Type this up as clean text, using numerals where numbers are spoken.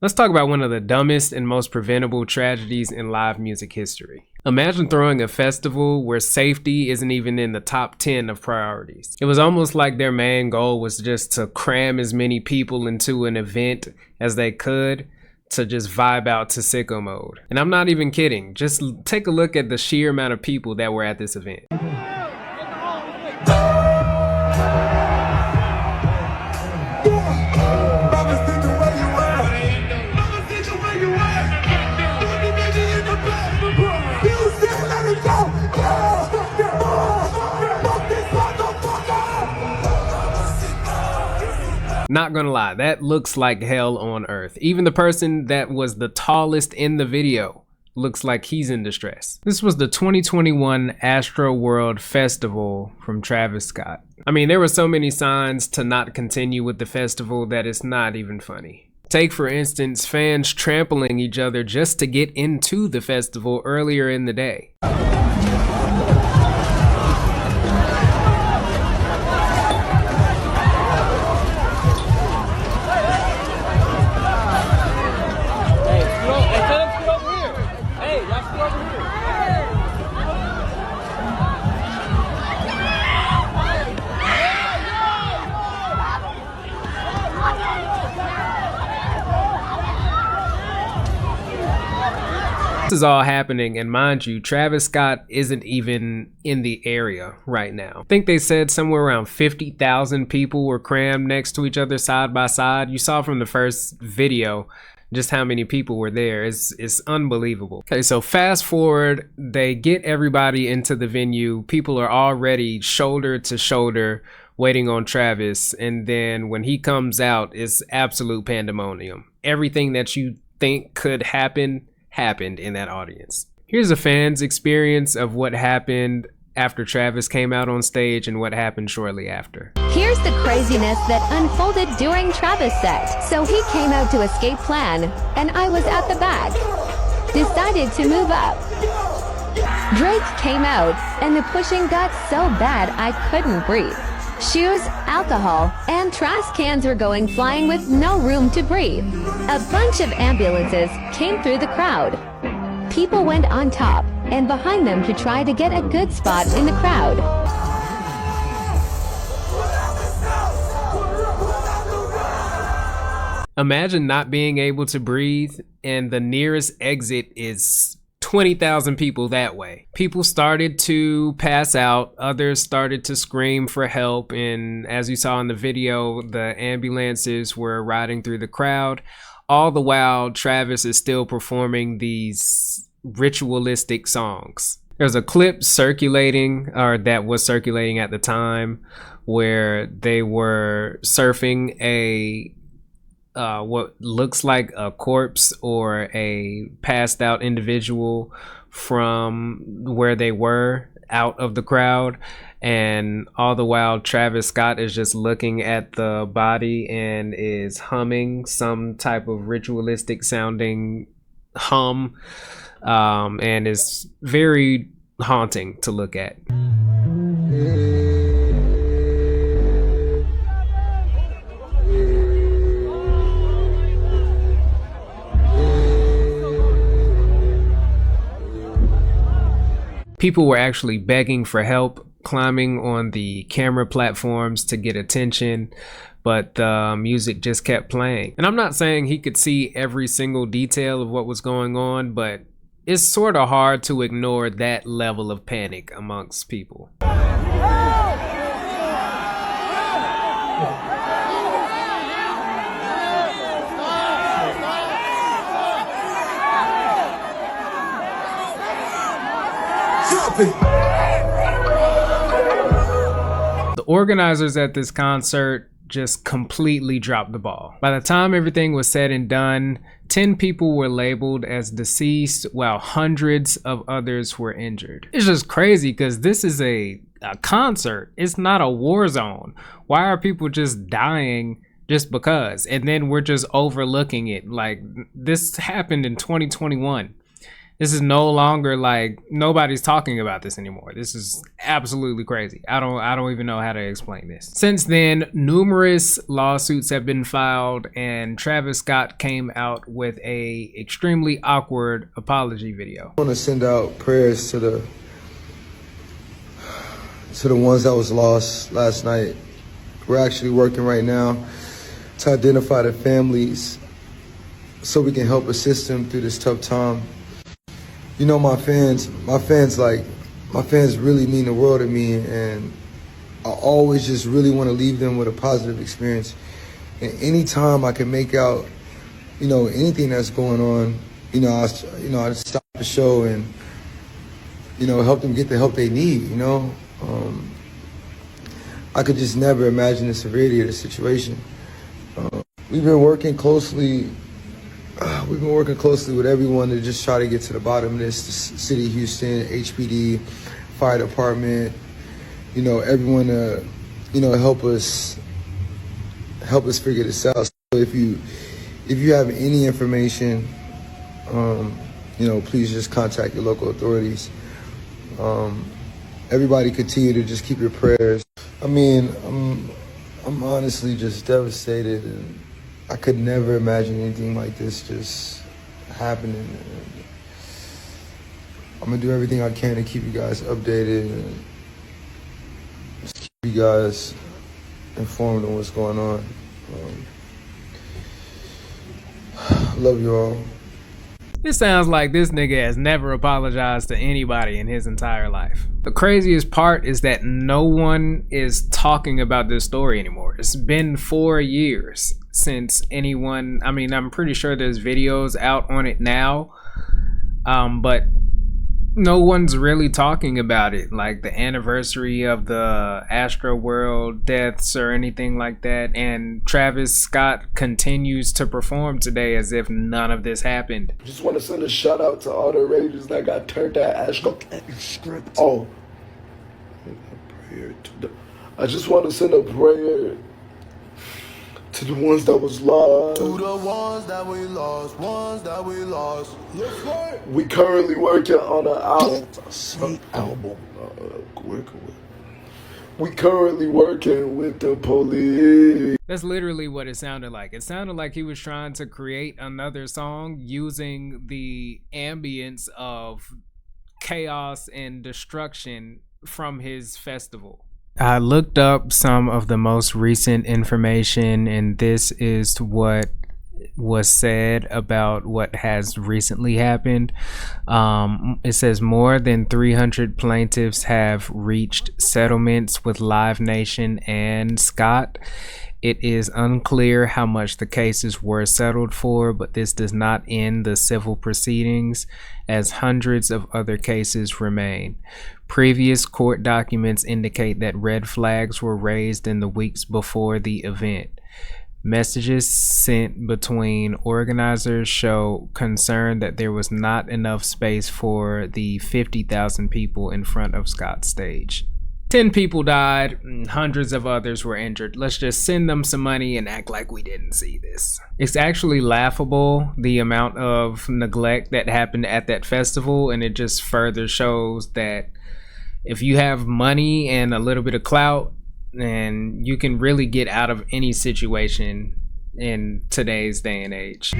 Let's talk about one of the dumbest and most preventable tragedies in live music history. Imagine throwing a festival where safety isn't even in the top 10 of priorities. It was almost like their main goal was just to cram as many people into an event as they could to just vibe out to sicko mode. And I'm not even kidding. Just take a look at the sheer amount of people that were at this event. Not gonna lie, that looks like hell on earth. Even the person that was the tallest in the video looks like he's in distress. This was the 2021 Astroworld Festival from Travis Scott. I mean, there were so many signs to not continue with the festival that it's not even funny. Take, for instance, fans trampling each other just to get into the festival earlier in the day. This is all happening, and mind you, Travis Scott isn't even in the area right now. I think they said somewhere around 50,000 people were crammed next to each other side by side. You saw from the first video just how many people were there. It's unbelievable. Okay, so fast forward, they get everybody into the venue. People are already shoulder to shoulder waiting on Travis, and then when he comes out, it's absolute pandemonium. Everything that you think could happen happened in that audience. Here's a fan's experience of what happened after Travis came out on stage and what happened shortly after. Here's the craziness that unfolded during Travis' set. So he came out to escape plan, and I was at the back. Decided to move up. Drake came out, and the pushing got so bad I couldn't breathe. Shoes, alcohol, and trash cans were going flying with no room to breathe. A bunch of ambulances came through the crowd. People went on top and behind them to try to get a good spot in the crowd. Imagine not being able to breathe and the nearest exit is 20,000 people that way. People started to pass out, others started to scream for help, and as you saw in the video, the ambulances were riding through the crowd. All the while, Travis is still performing these ritualistic songs. There's a clip circulating, or that was circulating at the time, where they were surfing a what looks like a corpse or a passed out individual from where they were out of the crowd, and all the while Travis Scott is just looking at the body and is humming some type of ritualistic sounding hum, and is very haunting to look at. People were actually begging for help, climbing on the camera platforms to get attention, but the music just kept playing. And I'm not saying he could see every single detail of what was going on, but it's sort of hard to ignore that level of panic amongst people. The organizers at this concert just completely dropped the ball. By the time everything was said and done, 10 people were labeled as deceased while hundreds of others were injured. It's just crazy because this is a concert. It's not a war zone. Why are people just dying just because? And then we're just overlooking it. Like, this happened in 2021. This is no longer like nobody's talking about this anymore. This is absolutely crazy. I don't even know how to explain this. Since then, numerous lawsuits have been filed, and Travis Scott came out with a extremely awkward apology video. I want to send out prayers to the ones that was lost last night. We're actually working right now to identify the families so we can help assist them through this tough time. You know, my fans really mean the world to me, and I always just really want to leave them with a positive experience. And anytime I can make out, you know, anything that's going on, I stop the show and, help them get the help they need, I could just never imagine the severity of the situation. We've been working closely with everyone to just try to get to the bottom of this. The City of Houston, HPD, Fire Department, everyone to, help us figure this out. So if you have any information, please just contact your local authorities. Everybody continue to just keep your prayers. I mean, I'm honestly just devastated, and I could never imagine anything like this just happening. I'm gonna do everything I can to keep you guys updated and just keep you guys informed on what's going on. Love you all. It sounds like this nigga has never apologized to anybody in his entire life. The craziest part is that no one is talking about this story anymore. It's been 4 years since anyone, I mean, I'm pretty sure there's videos out on it now, but no one's really talking about it, like the anniversary of the Astroworld deaths or anything like that. And Travis Scott continues to perform today as if none of this happened. Just want to send a shout out to all the Rangers that got turned at Astro. Oh, I just want to send a prayer to the ones that was lost. To the ones that we lost, Yes, sir. We currently working on an album. We currently working with the police. That's literally what it sounded like. It sounded like he was trying to create another song using the ambience of chaos and destruction from his festival. I looked up some of the most recent information, and this is what was said about what has recently happened. It says more than 300 plaintiffs have reached settlements with Live Nation and Scott. It is unclear how much the cases were settled for, but this does not end the civil proceedings, as hundreds of other cases remain. Previous court documents indicate that red flags were raised in the weeks before the event. Messages sent between organizers show concern that there was not enough space for the 50,000 people in front of Scott's stage. 10 people died and hundreds of others were injured. Let's just send them some money and act like we didn't see this. It's actually laughable, the amount of neglect that happened at that festival, and it just further shows that if you have money and a little bit of clout, and you can really get out of any situation in today's day and age.